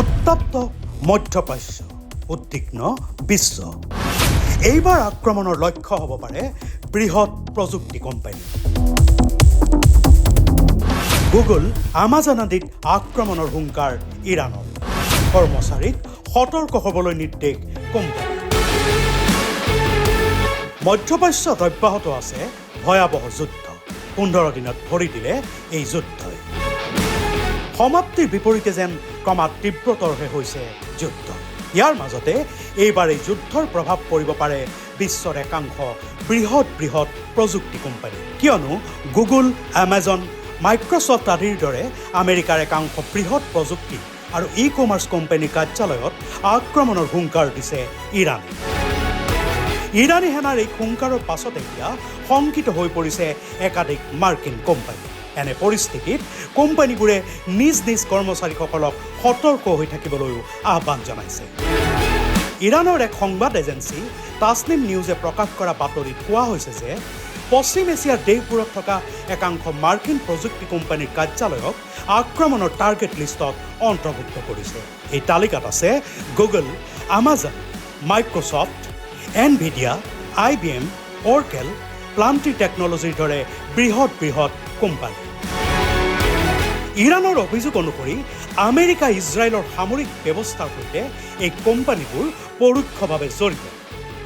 উত্তপ্ত মধ্যপ্ৰাচ্য, উদ্বিগ্ন বিশ্ব। এইবাৰ আক্ৰমণৰ লক্ষ্য হ'ব পাৰে বৃহৎ প্ৰযুক্তি কোম্পানী। গুগল, আমাজন আদিত আক্ৰমণৰ হুংকাৰ ইৰাণৰ। কৰ্মচাৰীক সতৰ্ক হ'বলৈ নিৰ্দেশ কোম্পানী। মধ্যপ্ৰাচ্যত অব্যাহত আছে ভয়াৱহ যুদ্ধ। 15 দিনত ভৰি দিলে এই যুদ্ধই। সমাপ্তিৰ বিপৰীতে যেন ক্ৰমাৎ তীব্ৰতৰহে হৈছে যুদ্ধ। ইয়াৰ মাজতে এইবাৰ এই যুদ্ধৰ প্ৰভাৱ পৰিব পাৰে বিশ্বৰ একাংশ বৃহৎ প্ৰযুক্তি কোম্পানী। কিয়নো গুগল, আমাজন, মাইক্ৰছফ্ট আদিৰ দৰে আমেৰিকাৰ একাংশ বৃহৎ প্ৰযুক্তি আৰু ই-কমাৰ্চ কোম্পানীৰ কাৰ্যালয়ত আক্ৰমণৰ হুংকাৰ দিছে ইৰাণে। ইৰাণী সেনাৰ এই হুংকাৰৰ পাছত এতিয়া শংকিত হৈ পৰিছে একাধিক মাৰ্কিন কোম্পানী। এনে পৰিস্থিতিত কোম্পানীবোৰে নিজ কৰ্মচাৰীসকলক সতৰ্ক হৈ থাকিবলৈও আহ্বান জনাইছে। ইৰাণৰ এক সংবাদ এজেন্সি তাছনিম নিউজে প্ৰকাশ কৰা বাতৰিত কোৱা হৈছে যে পশ্চিম এছিয়াৰ দেশবোৰত থকা একাংশ মাৰ্কিন প্ৰযুক্তি কোম্পানীৰ কাৰ্যালয়ক আক্ৰমণৰ টাৰ্গেট লিষ্টত অন্তৰ্ভুক্ত কৰিছে। এই তালিকাত আছে Google, Amazon, Microsoft, Nvidia, IBM, Oracle, Palantir টেকনলজিৰ দৰে বৃহৎ কোম্পানী। ইৰাণৰ অভিযোগ অনুসৰি আমেৰিকা, ইজৰাইলৰ সামৰিক ব্যৱস্থাৰ সৈতে এই কোম্পানীবোৰ পৰোক্ষভাৱে জড়িত।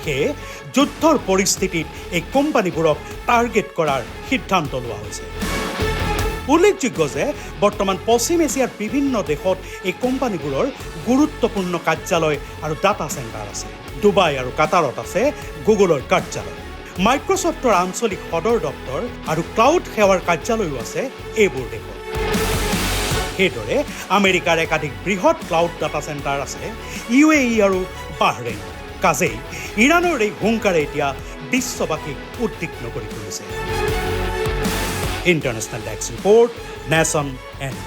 সেয়ে যুদ্ধৰ পৰিস্থিতিত এই কোম্পানীবোৰক টাৰ্গেট কৰাৰ সিদ্ধান্ত লোৱা হৈছে। উল্লেখযোগ্য যে বৰ্তমান পশ্চিম এছিয়াৰ বিভিন্ন দেশত এই কোম্পানীবোৰৰ গুৰুত্বপূৰ্ণ কাৰ্যালয় আৰু ডাটা চেণ্টাৰ আছে। ডুবাই আৰু কাটাৰত আছে গুগলৰ কাৰ্যালয়। মাইক্ৰছফ্টৰ আঞ্চলিক সদৰ দপ্তৰ আৰু ক্লাউড সেৱাৰ কাৰ্যালয়ো আছে এইবোৰ দেশত। সেইদৰে আমেৰিকাৰ একাধিক বৃহৎ ক্লাউড ডাটা চেণ্টাৰ আছে UAE আৰু বাহৰেইন। কাজেই ইৰাণৰ এই হুংকাৰে এতিয়া বিশ্ববাসীক উদ্বিগ্ন কৰি তুলিছে। International desk report, nation and